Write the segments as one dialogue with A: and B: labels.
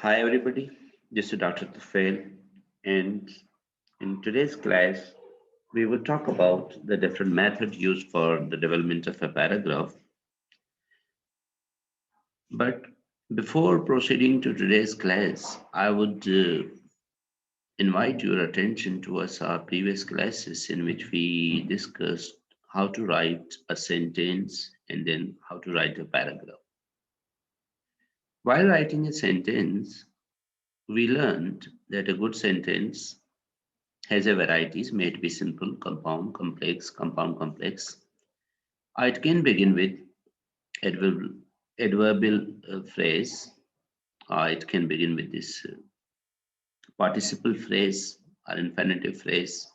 A: Hi everybody, this is Dr. Tufail, and in today's class we will talk about the different methods used for the development of a paragraph. But before proceeding to today's class, I would invite your attention towards our previous classes in which we discussed how to write a sentence and then how to write a paragraph. While writing a sentence, we learned that a good sentence has a varieties, may it be simple, compound, complex, compound, complex. It can begin with adverb, adverbial phrase, or it can begin with this participle phrase, or infinitive phrase,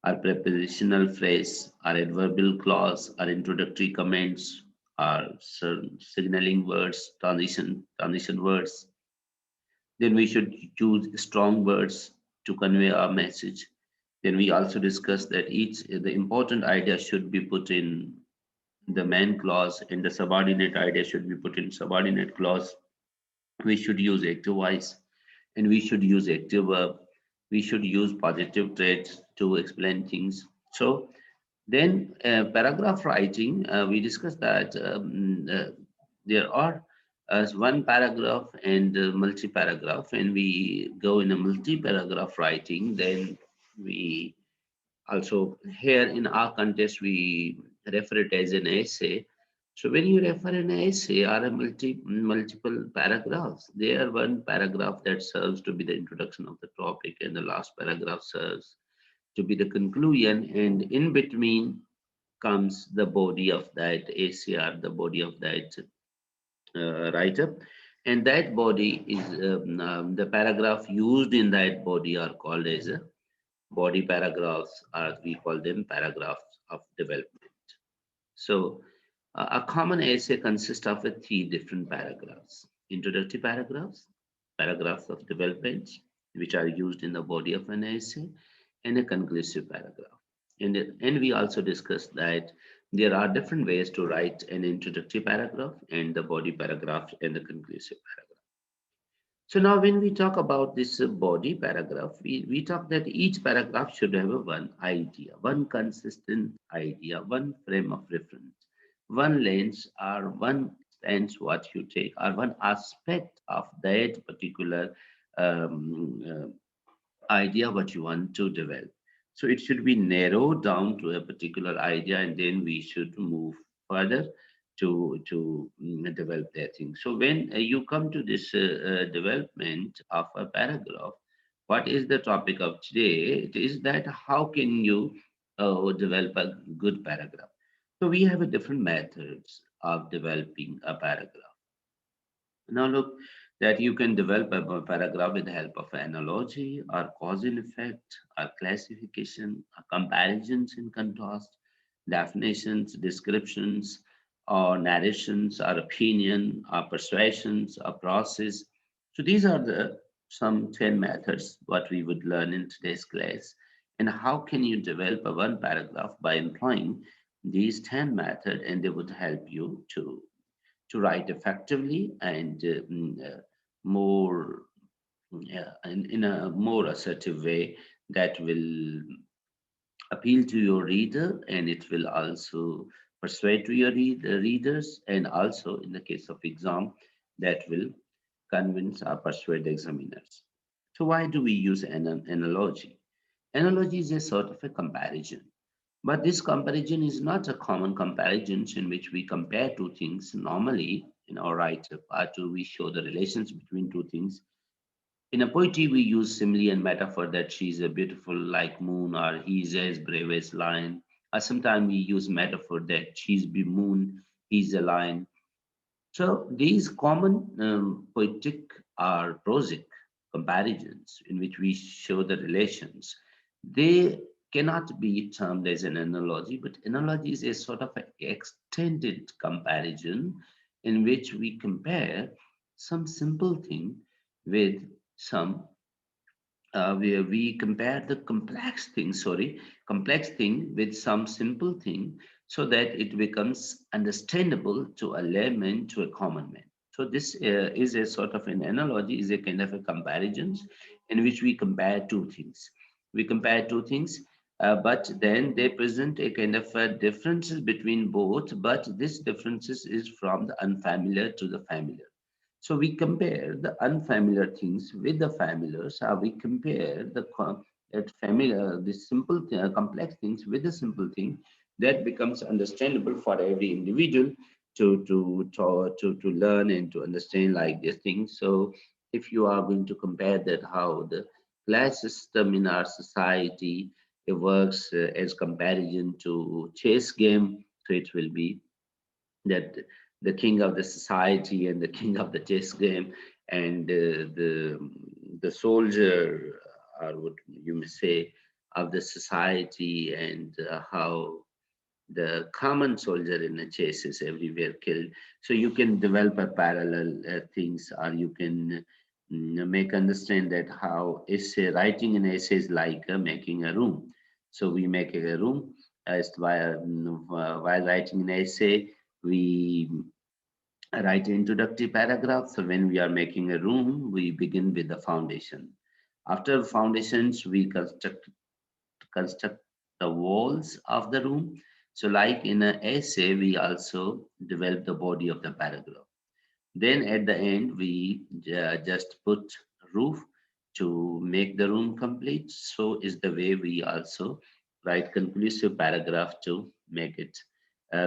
A: or prepositional phrase, or adverbial clause, or introductory comments, or signaling words, transition words. Then we should choose strong words to convey our message. Then we also discussed that each the important idea should be put in the main clause and the subordinate idea should be put in subordinate clause. We should use active voice and we should use active verb. We should use positive traits to explain things. So then paragraph writing, we discussed that there are as one paragraph and multi-paragraph, and we go in a multi-paragraph writing, then we also here in our context we refer it as an essay. So when you refer an essay or a multiple paragraphs, there one paragraph that serves to be the introduction of the topic, and the last paragraph serves to be the conclusion, and in between comes the body of that essay or the body of that write-up, and that body is the paragraph used in that body are called as a body paragraphs, or we call them paragraphs of development. So a common essay consists of three different paragraphs: introductory paragraphs, paragraphs of development, which are used in the body of an essay, and a conclusive paragraph. And we also discussed that there are different ways to write an introductory paragraph and the body paragraph and the conclusive paragraph. So now when we talk about this body paragraph, we talk that each paragraph should have a one idea, one consistent idea, one frame of reference, one lens or one stance what you take, or one aspect of that particular idea what you want to develop. So it should be narrowed down to a particular idea, and then we should move further to develop that thing. So when you come to this development of a paragraph, what is the topic of today? It is that how can you develop a good paragraph? So we have a different methods of developing a paragraph. Now look that you can develop a paragraph with the help of analogy or cause and effect or classification or comparisons and contrast, definitions, descriptions, or narrations or opinion or persuasions or process. So these are the some 10 methods what we would learn in today's class. And how can you develop a one paragraph by employing these 10 methods, and they would help you to write effectively and more in a more assertive way that will appeal to your reader, and it will also persuade to your readers, and also in the case of exam that will convince or persuade the examiners. So why do we use an analogy? Analogy is a sort of a comparison, but this comparison is not a common comparison in which we compare two things. Normally, in our write-up, we show the relations between two things. In a poetry, we use simile and metaphor that she's a beautiful like moon, or he's as brave as lion. Or sometimes we use metaphor that she's be moon, he's a lion. So these common poetic or prosic comparisons in which we show the relations, they cannot be termed as an analogy, but analogy is a sort of an extended comparison in which we compare some simple thing with some where we compare the complex thing with some simple thing, so that it becomes understandable to a layman, to a common man. So this is a sort of an analogy, is a kind of a comparisons in which we compare two things. We compare two things, but then they present a kind of differences between both, but this differences is from the unfamiliar to the familiar. So we compare the unfamiliar things with the familiars, or we compare that familiar, the simple, complex things with the simple thing that becomes understandable for every individual to learn and to understand like this thing. So if you are going to compare that how the class system in our society it works as comparison to chess game, so it will be that the king of the society and the king of the chess game and the soldier or what you may say of the society and how the common soldier in a chase is everywhere killed. So you can develop a parallel things, or you can make understand that how essay writing an essay is like making a room. So we make a room as while writing an essay, we write an introductory paragraph. So when we are making a room, we begin with the foundation. After foundations, we construct the walls of the room. So, like in an essay, we also develop the body of the paragraph. Then at the end, we just put roof to make the room complete. So is the way we also write conclusive paragraph to make it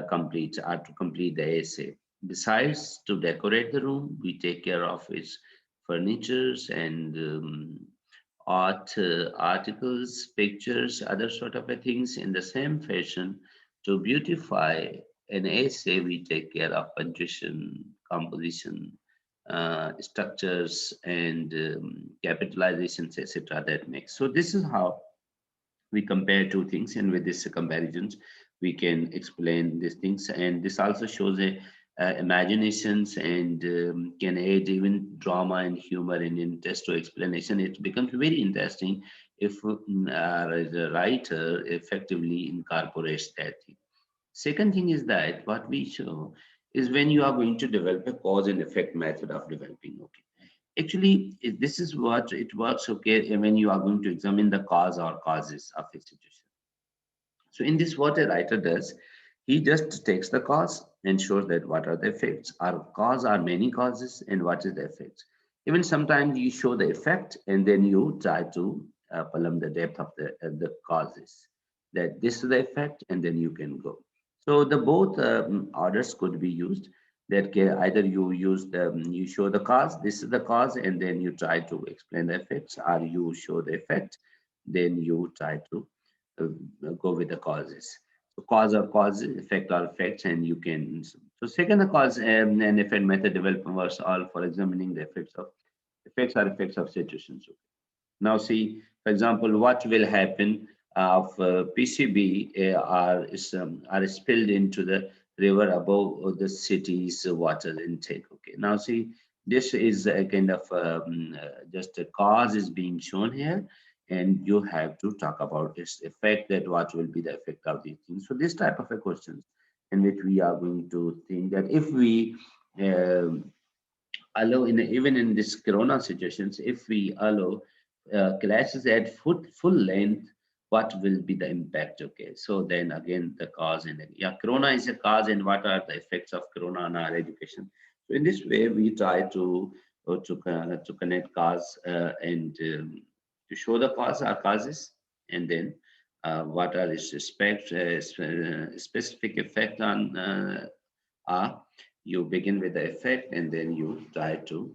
A: complete or to complete the essay. Besides, to decorate the room, we take care of its furnitures and art articles, pictures, other sort of a things in the same fashion. To beautify an essay, we take care of punctuation, composition, structures, and capitalizations, etc. That makes. So this is how we compare two things, and with these comparisons we can explain these things, and this also shows a imaginations and can aid even drama and humor and interest to explanation. It becomes very interesting if the writer effectively incorporates that thing. Second thing is that what we show is when you are going to develop a cause and effect method of developing. Okay, actually, this is what it works, okay, when you are going to examine the cause or causes of a situation. So in this, what a writer does, he just takes the cause and shows that what are the effects. Our cause are many causes and what is the effects. Even sometimes you show the effect and then you try to plumb the depth of the causes. That this is the effect and then you can go. So the both orders could be used. That can, either you use you show the cause, this is the cause, and then you try to explain the effects, or you show the effect, then you try to go with the causes. So cause or cause, effect or effects, and you can. So second, the cause and effect method development was all for examining the effects or effects of situations. Now see, for example, what will happen if PCB are spilled into the river above the city's water intake. Okay. Now see, this is a kind of just a cause is being shown here, and you have to talk about its effect. That what will be the effect of these things. So this type of a questions in which we are going to think that if we um, allow even in this corona situations, if we allow classes at full length, what will be the impact? Okay, so then again the cause and then, yeah, corona is a cause, and what are the effects of corona on our education? So in this way we try to connect cause and to show the cause or causes, and then what are its specific effect on are. You begin with the effect and then you try to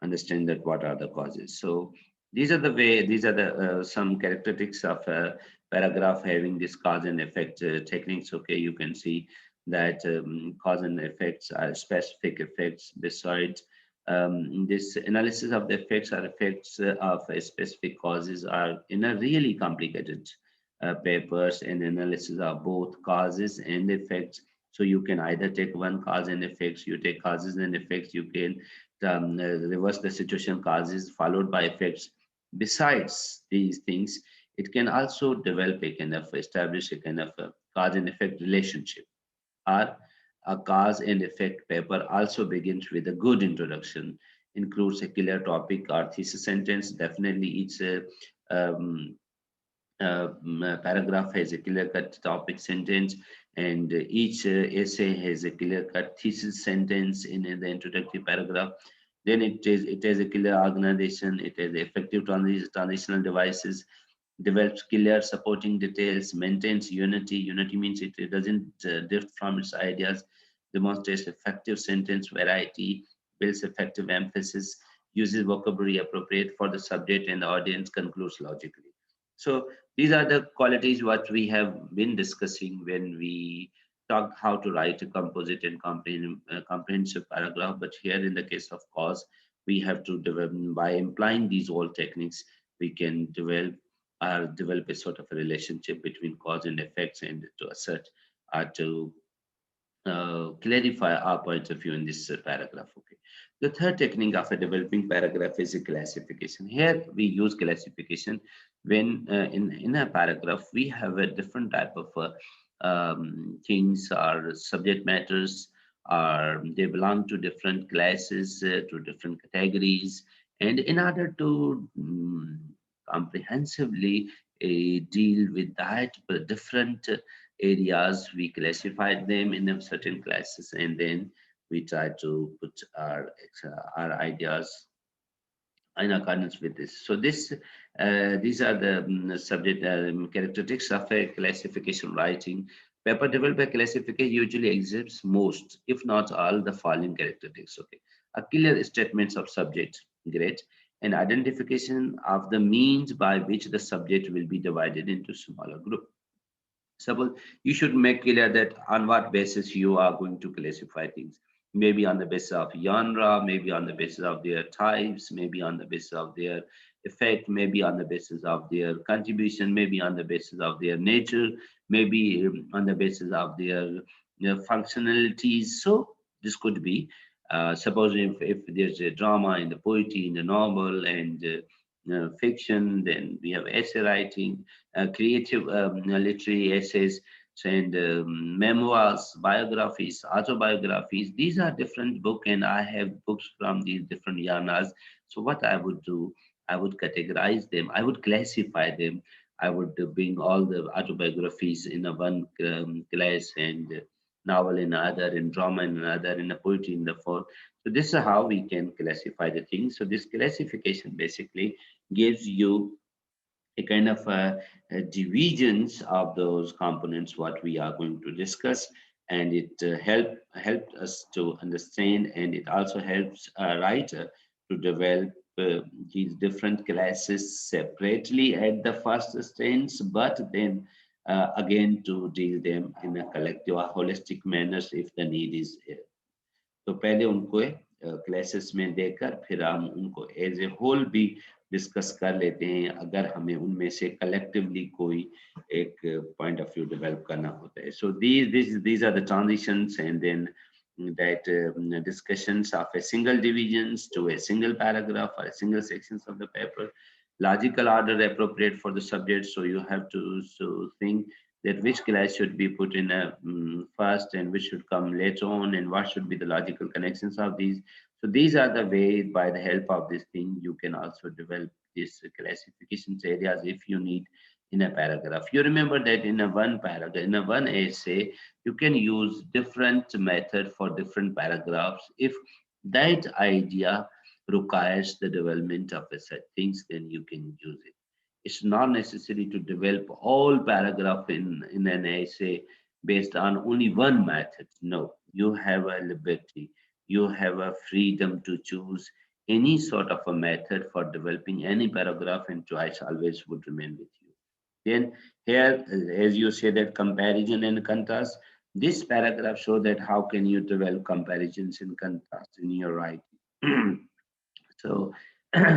A: understand that what are the causes. So these are the some characteristics of a paragraph having this cause and effect techniques. Okay, you can see that cause and effects are specific effects. Besides this analysis of the effects or effects of a specific causes are in a really complicated papers and analysis of both causes and effects. So you can either take one cause and effects, you take causes and effects, you can reverse the situation causes followed by effects. Besides these things, it can also develop a kind of establish a kind of a cause and effect relationship, or A cause and effect paper also begins with a good introduction, includes a clear topic or thesis sentence. Definitely, each um, paragraph has a clear-cut topic sentence, and each essay has a clear-cut thesis sentence in the introductory paragraph. Then it has a clear organization. It has effective transitional devices, develops clear supporting details, maintains unity. Unity means it doesn't drift from its ideas, demonstrates effective sentence variety, builds effective emphasis, uses vocabulary appropriate for the subject and the audience, concludes logically. So these are the qualities what we have been discussing when we talked how to write a composite and comprehensive paragraph. But here in the case of cause, we have to develop by implying these all techniques, we can develop a sort of a relationship between cause and effects and to assert to clarify our points of view in this paragraph. Okay. The third technique of a developing paragraph is a classification. Here we use classification when in a paragraph we have a different type of things or subject matters, or they belong to different classes, to different categories, and in order to comprehensively deal with that different areas, we classified them in a certain classes, and then we try to put our ideas in accordance with this. So these are the subject characteristics of a classification writing. Paper developed by classification usually exhibits most, if not all, the following characteristics. Okay, a clear statements of subject, great, and identification of the means by which the subject will be divided into smaller groups. Suppose you should make clear that on what basis you are going to classify things. Maybe on the basis of genre, maybe on the basis of their types, maybe on the basis of their effect, maybe on the basis of their contribution, maybe on the basis of their nature, maybe on the basis of their functionalities. So this could be, suppose if there's a drama in the poetry, in the novel, and fiction, then we have essay writing, creative literary essays, and memoirs, biographies, autobiographies. These are different book, and I have books from these different genres. So what I would do, I would categorize them, I would classify them, I would bring all the autobiographies in a one class, and novel in another, in drama in another, in a poetry in the fourth. So this is how we can classify the things. So this classification basically gives you a kind of divisions of those components what we are going to discuss, and it helped us to understand, and it also helps a writer to develop these different classes separately at the first stage, but then again to deal them in a collective or holistic manner if the need is there. तो पहले उनको classes में देकर फिर हम उनको as a whole भी discuss कर लेते हैं अगर हमें उनमें से कलेक्टिवली कोई एक पॉइंट ऑफ व्यू डेवलप करना होता है सो these are the transitions, and then that discussions of a single divisions to a single paragraph or a single sections of the paper, logical order appropriate for the subject. So you have to think that which class should be put in a first and which should come later on, and what should be the logical connections of these. So these are the way, by the help of this thing, you can also develop these classifications areas if you need in a paragraph. You remember that in a one paragraph, in a one essay, you can use different method for different paragraphs. If that idea requires the development of a set things, then you can use it. It's not necessary to develop all paragraph in an essay based on only one method. No, you have a liberty. You have a freedom to choose any sort of a method for developing any paragraph, and choice always would remain with you. Then here, as you say that comparison and contrast, this paragraph show that how can you develop comparisons and contrast in your writing. So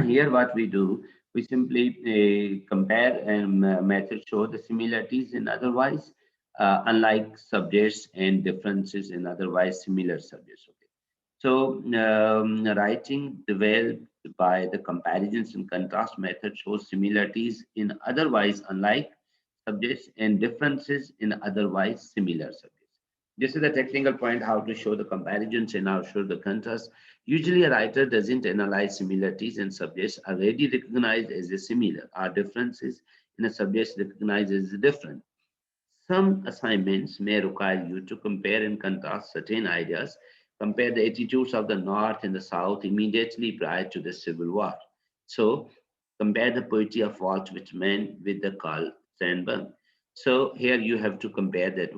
A: here what we do, we simply compare and method show the similarities in otherwise unlike subjects and differences in otherwise similar subjects. Okay. So writing developed by the comparisons and contrast method shows similarities in otherwise unlike subjects and differences in otherwise similar subjects. This is the technical point, how to show the comparisons and how to show the contrast. Usually, a writer doesn't analyze similarities and subjects already recognized as a similar or differences in a subject recognized as different. Some assignments may require you to compare and contrast certain ideas, compare the attitudes of the North and the South immediately prior to the Civil War. So, compare the poetry of Walt Whitman with the Carl Sandburg. So, here you have to compare that.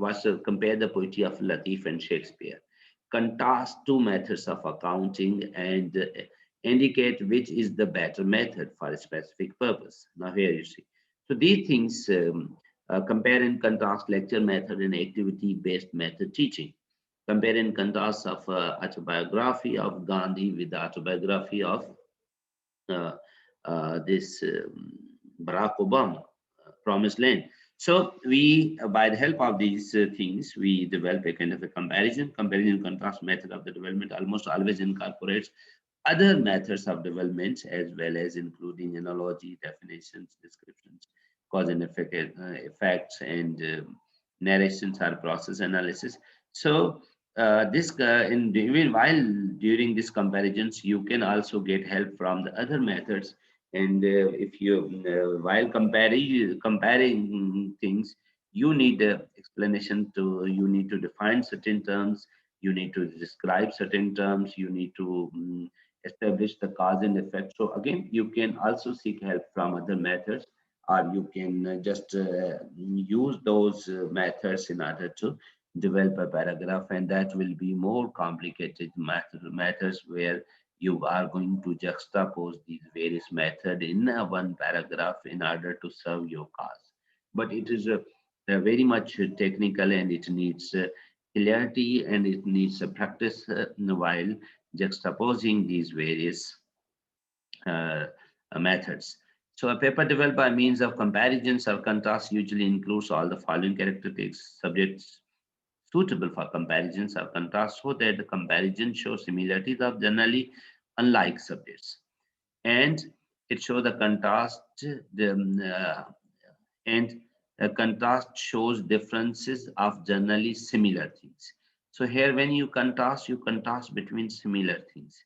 A: Compare the poetry of Latif and Shakespeare. Contrast two methods of accounting and indicate which is the better method for a specific purpose. Now, here you see. So, these things. Compare and contrast lecture method and activity-based method teaching. Compare and contrast of autobiography of Gandhi with the autobiography of uh, this Barack Obama, Promised Land. So we, by the help of these things, we develop a kind of a comparison contrast method of the development almost always incorporates other methods of development as well as including analogy, definitions, descriptions, cause and effects, and narrations or process analysis. So this in even while during these comparisons, you can also get help from the other methods. And if you while comparing things, you need explanation to you need to define certain terms, you need to describe certain terms, you need to establish the cause and effect. So again, you can also seek help from other methods, or you can just use those methods in order to develop a paragraph, and that will be more complicated matters where you are going to juxtapose these various methods in one paragraph in order to serve your cause. But it is a very much technical, and it needs clarity, and it needs a practice while juxtaposing these various uh, methods. So a paper developed by means of comparisons or contrast usually includes all the following characteristics: subjects suitable for comparisons or contrast so that the comparison shows similarities of generally unlike subjects, and it shows the contrast the and a contrast shows differences of generally similar things. So here when you contrast between similar things.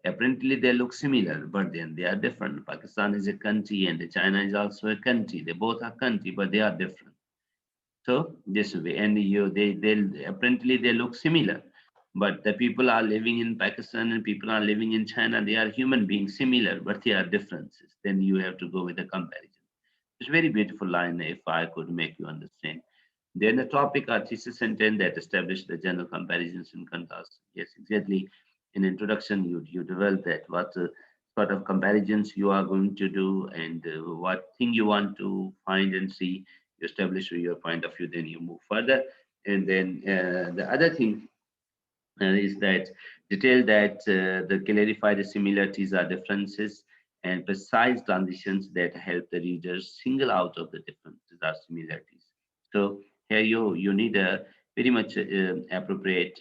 A: Apparently they look similar, but then they are different. Pakistan is a country and China is also a country. They both are country, but they are different. So this way, and they apparently they look similar, but the people are living in Pakistan and people are living in China. They are human beings similar, but they are differences. Then you have to go with a comparison. It's a very beautiful line if I could make you understand. Then the topic or thesis sentence that establish the general comparisons and contrasts. Yes, exactly. In introduction, you develop that what sort of comparisons you are going to do, and what thing you want to find and see. You establish your point of view, then you move further, and then the other thing is that detail that the clarify the similarities or differences and precise transitions that help the readers single out of the differences or similarities. So here you need a very much appropriate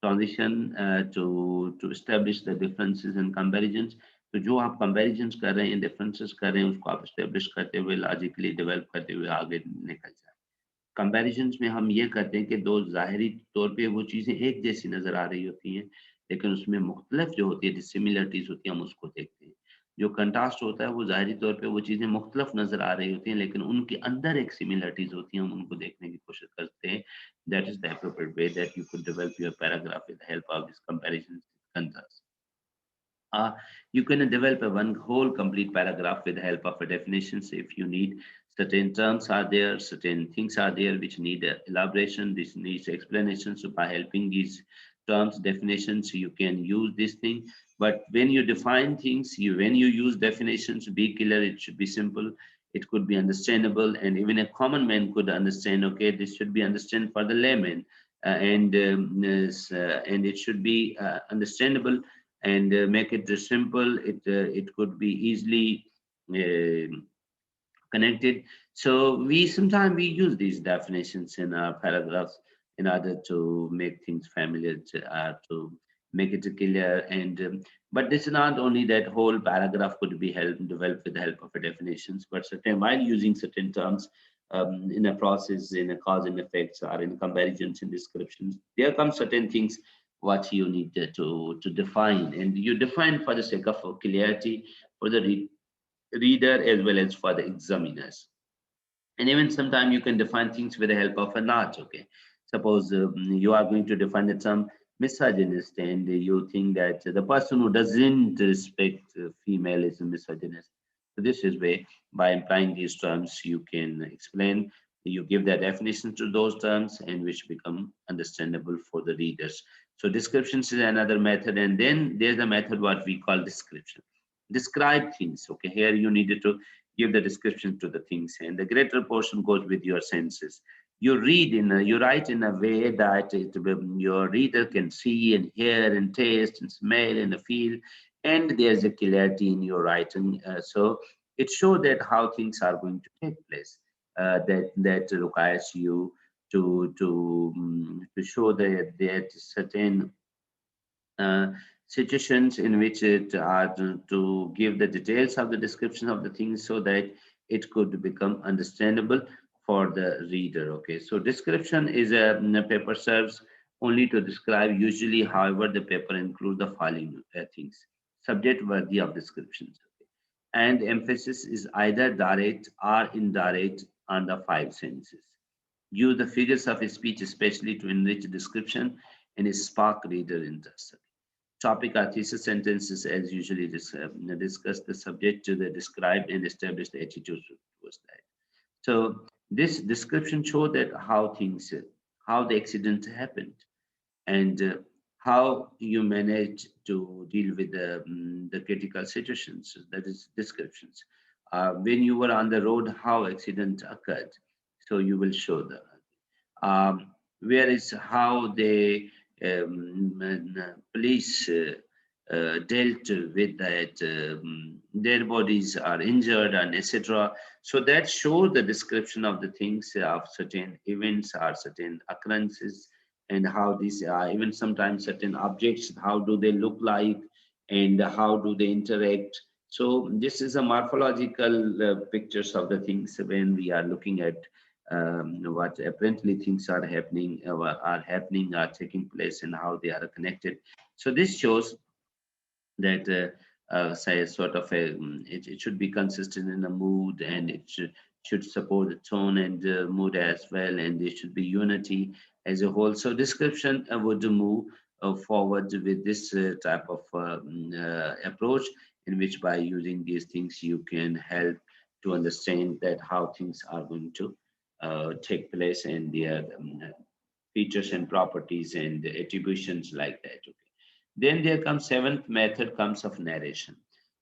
A: transition to establish the differences and comparisons. तो जो आप comparisons कर रहे हैं differences कर रहे हैं उसको आप establish करते हुए logically develop करते हुए आगे निकल जाए. कंपैरिजंस में हम ये करते हैं कि दो ज़ाहिरी तौर पे वो चीज़ें एक जैसी नज़र आ रही होती हैं, लेकिन उसमें मुख्तलिफ जो होती है, डिसिमिलरिटीज़ होती हैं, हम उसको देखते हैं। जो कंट्रास्ट होता है, वो ज़ाहिरी तौर पे वो चीज़ें मुख्तलिफ नज़र आ रही होती हैं, लेकिन उनके अंदर एक सिमिलरिटीज़ होती हैं, हम उनको देखने की कोशिश करते हैं। That is the appropriate way that you could develop your paragraph with the help of this comparison contrast. You can develop a one whole complete paragraph with the help of a definitions if you need. Certain terms are there, certain things are there which need elaboration, this needs explanation. So by helping these terms, definitions, you can use this thing. But when you define things, when you use definitions, be clear, it should be simple, it could be understandable, and even a common man could understand, okay, this should be understand for the layman. And it should be understandable, and make it simple. It could be easily uh, connected. So we sometimes we use these definitions in our paragraphs in order to make things familiar, to make it clear. And but this is not only that whole paragraph could be helped developed with the help of a definitions, but certain while using certain terms. in a process, in a cause and effects, or in comparisons and descriptions. There come certain things what you need to define, and you define for the sake of clarity for the reader as well as for the examiners. And even sometimes you can define things with the help of an art. Okay, suppose you are going to define the term misogynist, and you think that the person who doesn't respect female is a misogynist. So this is way, by implying these terms, you can explain, you give the definition to those terms, and which become understandable for the readers. So descriptions is another method, and then there's a method what we call description. Describe things. Okay, here you needed to give the description to the things, and the greater portion goes with your senses. You write in a way that your reader can see and hear and taste and smell and feel, and there's a clarity in your writing. So it shows that how things are going to take place. That requires you to show that certain uh, situations in which it are to give the details of the description of the things so that it could become understandable for the reader. Okay, so description is a paper serves only to describe. Usually, however, the paper includes the following things: subject worthy of descriptions, and emphasis is either direct or indirect on the five senses. Use the figures of speech especially to enrich description and spark reader interest. Topic or thesis sentences, as usually discuss the subject to the described and establish the attitude towards that. So this description show that how things, how the accident happened, and how you manage to deal with the critical situations. That is descriptions. When you were on the road, how accident occurred. So you will show the where is how the police dealt with that their bodies are injured and etc. So that shows the description of the things of certain events or certain occurrences, and how these are even sometimes certain objects, how do they look like, and how do they interact. So this is a morphological pictures of the things when we are looking at what apparently things are taking place, and how they are connected. So this shows that say sort of it should be consistent in the mood, and it should support the tone and mood as well, and there should be unity as a whole. So description would move forward with this type of approach, in which by using these things you can help to understand that how things are going to take place, and their features and properties and attributions like that. Okay. Then there comes seventh method comes of narration.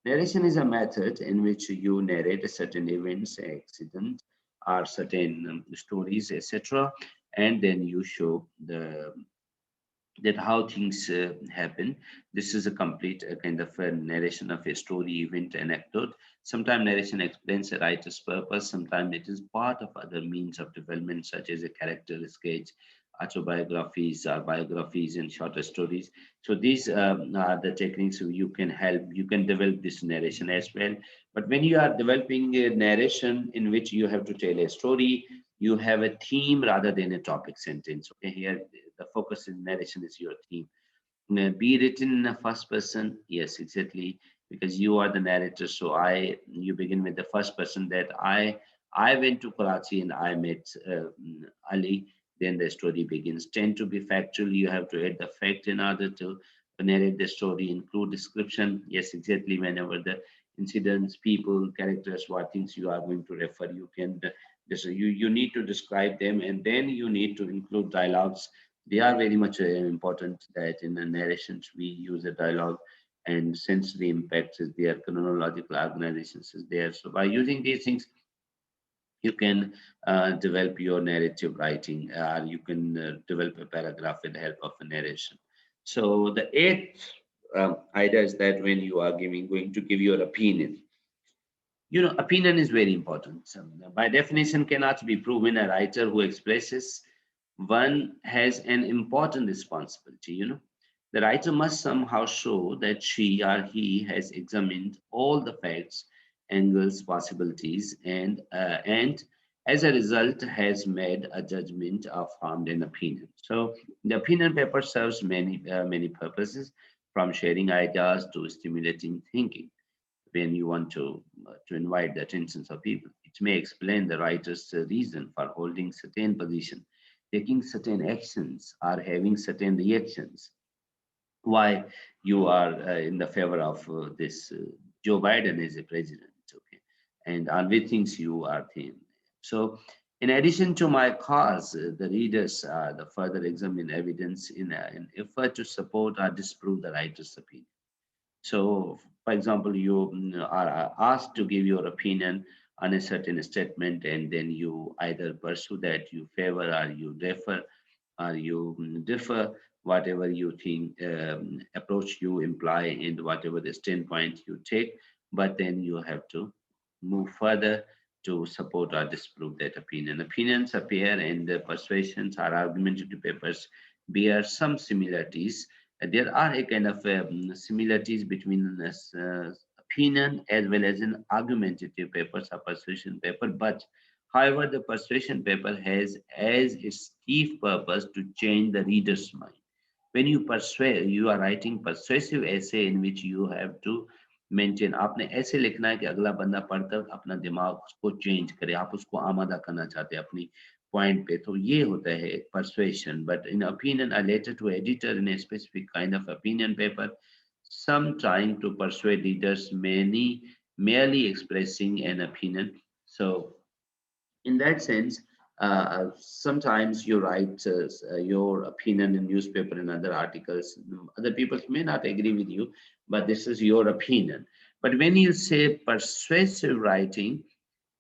A: Narration is a method in which you narrate a certain events, accident, or certain stories, etc., and then you show the that how things happen. This is a complete kind of a narration of a story, event, anecdote. Sometimes narration explains a writer's purpose. Sometimes it is part of other means of development, such as a character sketch, autobiographies, or biographies, and shorter stories. So these are the techniques you can help. You can develop this narration as well. But when you are developing a narration in which you have to tell a story, you have a theme rather than a topic sentence. Okay, here the focus in narration is your theme. Be written in a first person, yes, exactly, because you are the narrator. So you begin with the first person, that I went to Karachi and I met Ali. Then the story begins. Tend to be factual. You have to add the fact in order to narrate the story. Include description, yes, exactly. Whenever the incidents, people, characters, what things you are going to refer, you can you need to describe them, and then you need to include dialogues. They are very much important, that in the narrations we use a dialogue, and sensory impacts is there, chronological organizations is there. So by using these things, you can develop your narrative writing, you can develop a paragraph with the help of a narration. So the eighth idea is that when you are going to give your opinion, opinion is very important. By definition, cannot be proven. A writer who expresses one has an important responsibility. The writer must somehow show that she or he has examined all the facts, angles, possibilities, and as a result has made a judgment of formed an opinion. So the opinion paper serves many purposes, from sharing ideas to stimulating thinking. When you want to invite the attentions of people, it may explain the writer's reason for holding certain position, taking certain actions, or having certain reactions. Why you are in the favor of this Joe Biden as a president, okay, and on which things you are thin. So, in addition to my cause, the readers the further examine evidence in an effort to support or disprove the writer's opinion. So, for example, you are asked to give your opinion on a certain statement, and then you either pursue that, you favor, or you defer, or you differ, whatever you think approach you imply, and whatever the standpoint you take. But then you have to move further to support or disprove that opinion. Opinions appear, and the persuasions or argumentative papers bear some similarities. There are a kind of similarities between this opinion as well as an argumentative papers or persuasion paper. But however, the persuasion paper has as its chief purpose to change the reader's mind. When you persuade, you are writing persuasive essay in which you have to maintain आपने ऐसे लिखना है कि अगला बंदा पढ़कर अपना दिमाग को चेंज करे, आप उसको आमादा करना चाहते हैं अपनी पॉइंट पे, तो ये होता है persuasion. But in opinion, a letter to editor in a specific kind of opinion paper, some trying to persuade readers, many merely expressing an opinion. So in that sense, sometimes you write your opinion in newspaper and other articles. Other people may not agree with you, but this is your opinion. But when you say persuasive writing,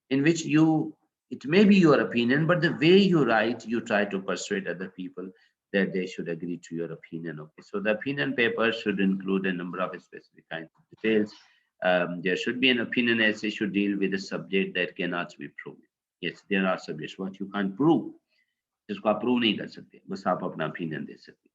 A: in which it may be your opinion, but the way you write, you try to persuade other people that they should agree to your opinion. Okay, so the opinion paper should include a number of specific kinds of details. There should be an opinion essay should deal with a subject that cannot be proven. Yes, there are subjects what you can't prove, जिसको आप prove नहीं कर सकते, बस आप अपना opinion दे सकते.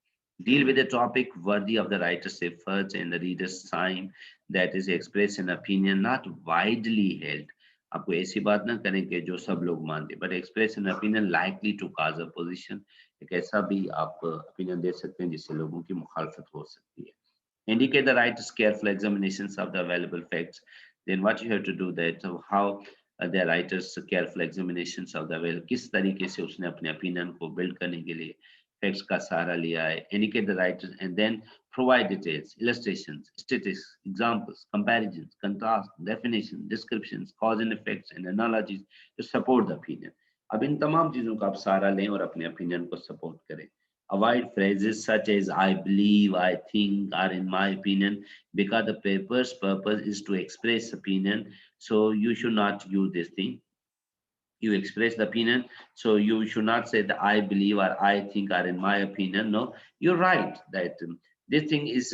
A: Deal with a topic worthy of the writer's efforts and the reader's time, that is express an opinion not widely held. आपको ऐसी बात ना करें कि जो सब लोग मानते, but express an opinion likely to cause opposition. एक ऐसा भी आप opinion दे सकते हैं जिससे लोगों की मुखालफत हो सकती है. Indicate the writer's careful examinations of the available facts. Then what you have to do that how the writer's careful examinations of the available, किस तरीके से उसने अपने opinion को build करने के लिए facts का सहारा लिया है. Indicate the writer and then provide details, illustrations, statistics, examples, comparisons, contrast, definitions, descriptions, cause and effects, and analogies to support the opinion. अब इन तमाम चीजों का आप सहारा लें और अपने opinion को support करें. Avoid phrases such as I believe, I think, or in my opinion, because the paper's purpose is to express opinion. So you should not use this thing. You express the opinion. So you should not say that I believe or I think or in my opinion. No, you're right that this thing is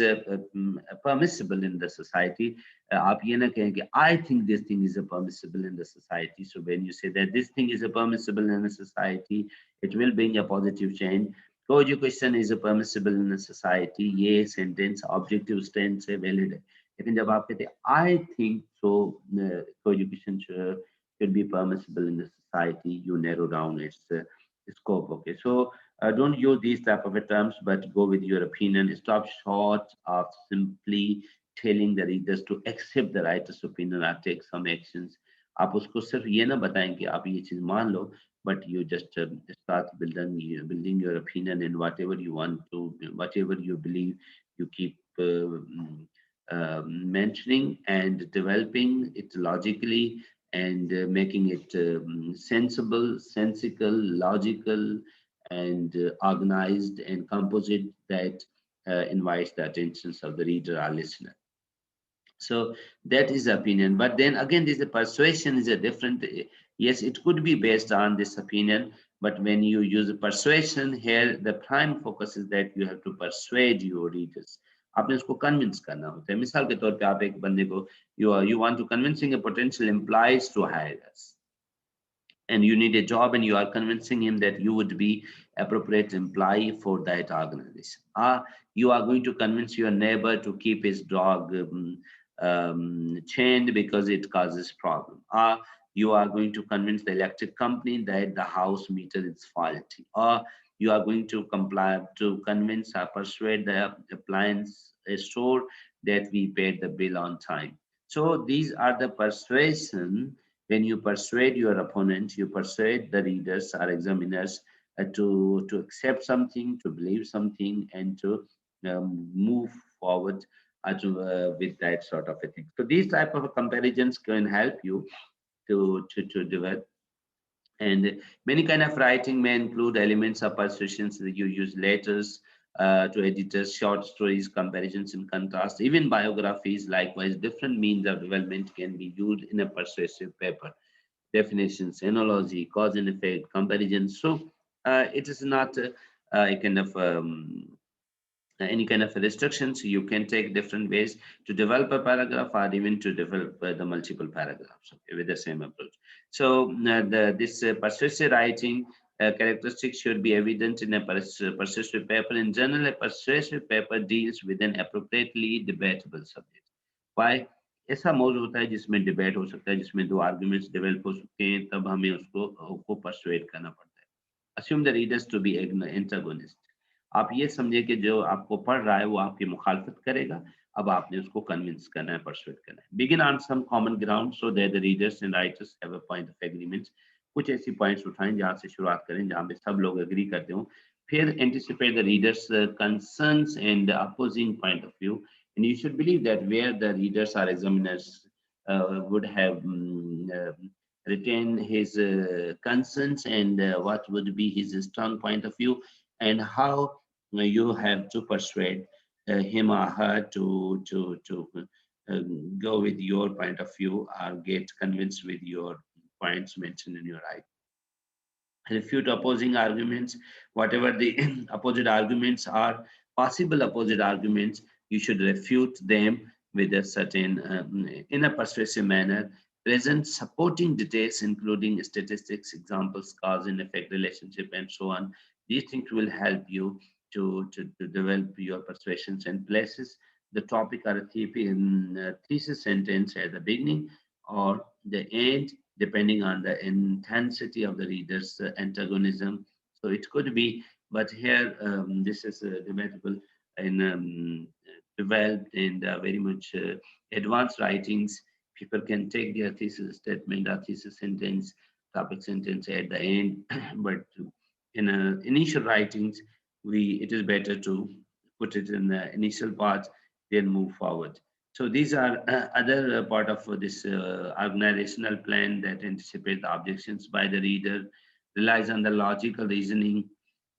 A: permissible in the society. आप ये ना कहें कि I think this thing is permissible in the society. So when you say that this thing is permissible in the society, it will bring a positive change. Co-education is permissible in the society. ये sentence objective stance है, valid है. लेकिन जब आप कहते हैं I think so, co-education should be permissible in the society, you narrow down its scope. Okay, so don't use these type of terms, but go with your opinion. Stop short of simply telling the readers to accept the writer's opinion or take some actions. आप उसको सिर्फ ये ना बताएं कि आप ये चीज मान लो, but you just start building your opinion in whatever you want to, whatever you believe, you keep mentioning and developing it logically and making it sensible, sensical, logical, and organized and composite that invites the attentions of the reader or listener. So that is opinion. But then again, this persuasion is a different. Yes, it could be based on this opinion, but when you use persuasion here, the prime focus is that you have to persuade your readers. आपने उसको convince करना होता है. मिसाल के तौर पे आप एक बंदे को you want to convincing a potential employees to hire us, and you need a job, and you are convincing him that you would be appropriate employee for that organization. You are going to convince your neighbor to keep his dog chained because it causes problem. you are going to convince the electric company that the house meter is faulty, or you are going to comply to convince or persuade the appliance store that we paid the bill on time. So these are the persuasion. When you persuade your opponent, you persuade the readers or examiners to accept something, to believe something, and to move forward with that sort of a thing. So these type of comparisons can help you to develop. And many kind of writing may include elements of persuasions that you use letters to editors, short stories, comparisons and contrast, even biographies. Likewise, different means of development can be used in a persuasive paper. Definitions, analogy, cause and effect, comparisons. So it is not a kind of any kind of restrictions. You can take different ways to develop a paragraph or even to develop the multiple paragraphs, okay, with the same approach. So this persuasive writing characteristics should be evident in a persuasive paper. In general, a persuasive paper deals with an appropriately debatable subject. Why? ऐसा मौजूद होता है जिसमें debate हो सकता है, जिसमें दो आर्ग्यूमेंट्स डेवलप हो सकते हैं, तब हमें उसको परसुएट करना पड़ता है. Assume the readers to be antagonist. आप ये समझे कि जो आपको पढ़ रहा है वो आपकी मुखालफत करेगा. अब आपने उसको कन्विंस करना है, परसुएट करना है. Begin on some common ground so that the readers and writers have a point of agreement. कुछ ऐसी पॉइंट्स उठाएं जहां से शुरुआत करें, जहां पे सब लोग एग्री करते हो. फिर anticipate the readers concerns and opposing point of view, and you should believe that where the readers or examiners would have retain his concerns, and what would be his strong point of view, and how you have to persuade him or her to go with your point of view or get convinced with your points mentioned in your refute opposing arguments, whatever the opposite arguments are, possible opposite arguments, you should refute them with a certain, in a persuasive manner, present supporting details, including statistics, examples, cause and effect relationship, and so on. These things will help you to develop your persuasions and places the topic or a thesis sentence at the beginning or the end, depending on the intensity of the reader's antagonism. So it could be, but here this is debatable in developed and very much advanced writings. People can take their thesis statement or thesis sentence, topic sentence at the end, but in initial writings, it is better to put it in the initial part, then move forward. So these are other part of this organizational plan that anticipate the objections by the reader, relies on the logical reasoning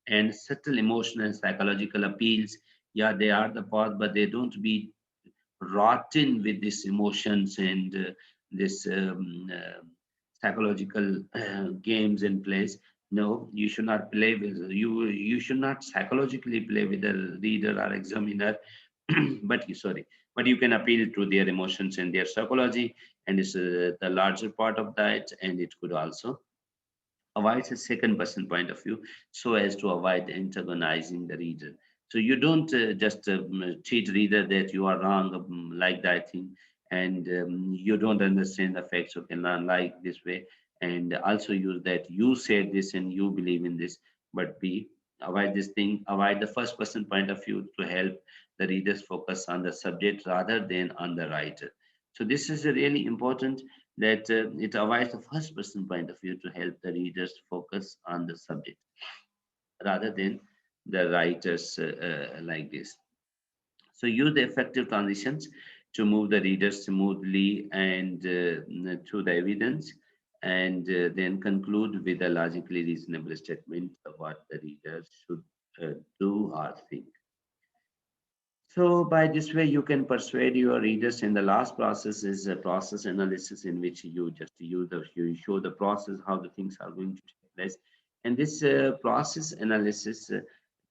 A: and subtle emotional and psychological appeals. Yeah, they are the part, but they don't be rotten with these emotions and this psychological games in place. No, you should not play with you. You should not psychologically play with the reader or examiner, but but you can appeal to their emotions and their psychology, and it's the larger part of that, and it could also avoids a second person point of view so as to avoid antagonizing the reader. So you don't just treat reader that you are wrong like that thing, and you don't understand the facts, you can learn like this way, and also use that you said this and you believe in this, but be avoid this thing, avoid the first person point of view to help the readers focus on the subject rather than on the writer. So this is really important that it avoids the first person point of view to help the readers focus on the subject rather than the writers like this. So use the effective transitions to move the reader smoothly and through the evidence, and then conclude with a logically reasonable statement of what the reader should do or think. So by this way, you can persuade your readers. And the last process is a process analysis in which you show the process how the things are going to take place. And this process analysis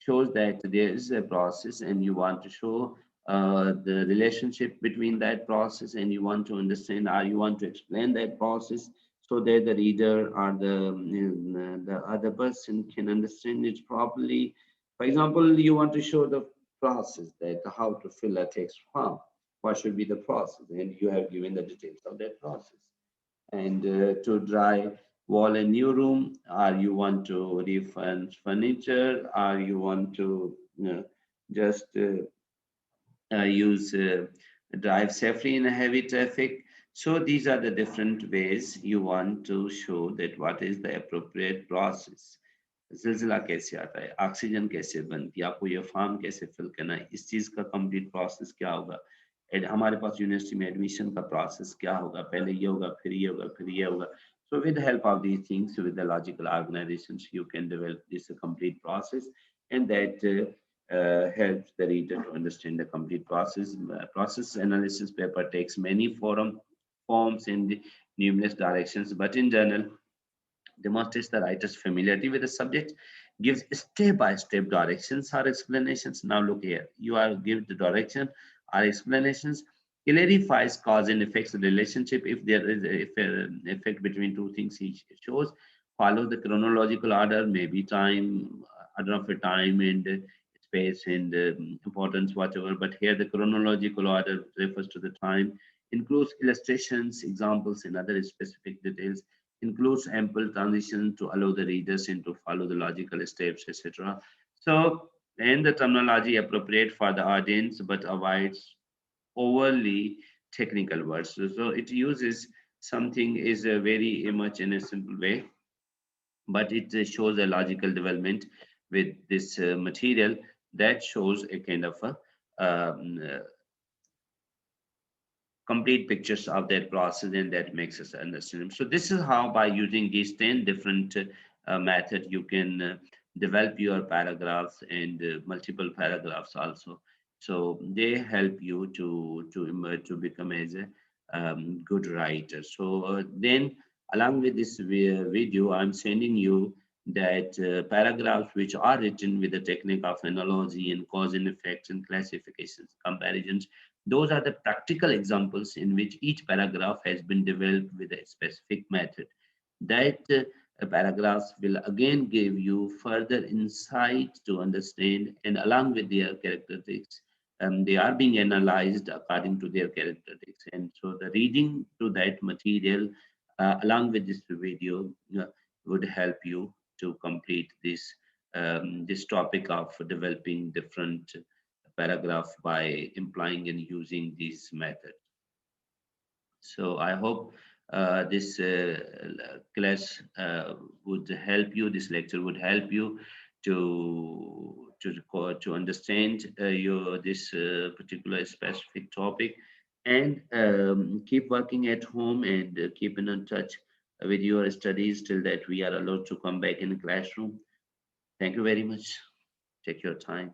A: shows that there is a process, and you want to show the relationship between that process, and you want to understand or you want to explain that process so that the reader or the other person can understand it properly. For example, you want to show the process that how to fill a text form. What should be the process? And you have given the details of that process. And to dry wall a new room, or you want to refurnish furniture, or you want to just use drive safely in a heavy traffic. So these are the different ways you want to show that what is the appropriate process. जिलजिला कैसे आता है, oxygen कैसे बनती है, आपको ये form कैसे fill करना है, इस चीज का कंप्लीट प्रोसेस क्या होगा, हमारे पास यूनिवर्सिटी में एडमिशन का प्रोसेस क्या होगा, पहले ये होगा, फिर ये होगा, फिर ये होगा. So with the help of these things, with the logical organizations, you can develop this complete process, and that helps the reader to understand the complete process. Process analysis paper takes many forms in the numerous directions, but in general, demonstrates the writer's familiarity with the subject, gives step-by-step directions or explanations. Now look here, you are given the direction or explanations, clarifies cause and effects relationship if there is a, if effect between two things he shows, follow the chronological order, maybe time, order of a time and space and importance, whatever. But here the chronological order refers to the time, includes illustrations, examples, and other specific details, includes ample transition to allow the readers in to follow the logical steps, etc. So, and the terminology appropriate for the audience, but avoids overly technical words. So it uses something is a very much in a simple way, but it shows a logical development with this material that shows a kind of a complete pictures of that process, and that makes us understand them. So this is how, by using these 10 different method, you can develop your paragraphs and multiple paragraphs also. So they help you to emerge, to become as a good writer. So then along with this video, I'm sending you that paragraphs which are written with the technique of analogy and cause and effects and classifications, comparisons. Those are the practical examples in which each paragraph has been developed with a specific method. That paragraphs will again give you further insight to understand, and along with their characteristics, they are being analyzed according to their characteristics. And so the reading to that material along with this video would help you to complete this topic of developing different paragraph by implying and using these methods. So I hope this class would help you. This lecture would help you to understand your this particular specific topic, and keep working at home, and keep in touch with your studies till that we are allowed to come back in the classroom. Thank you very much. Take your time.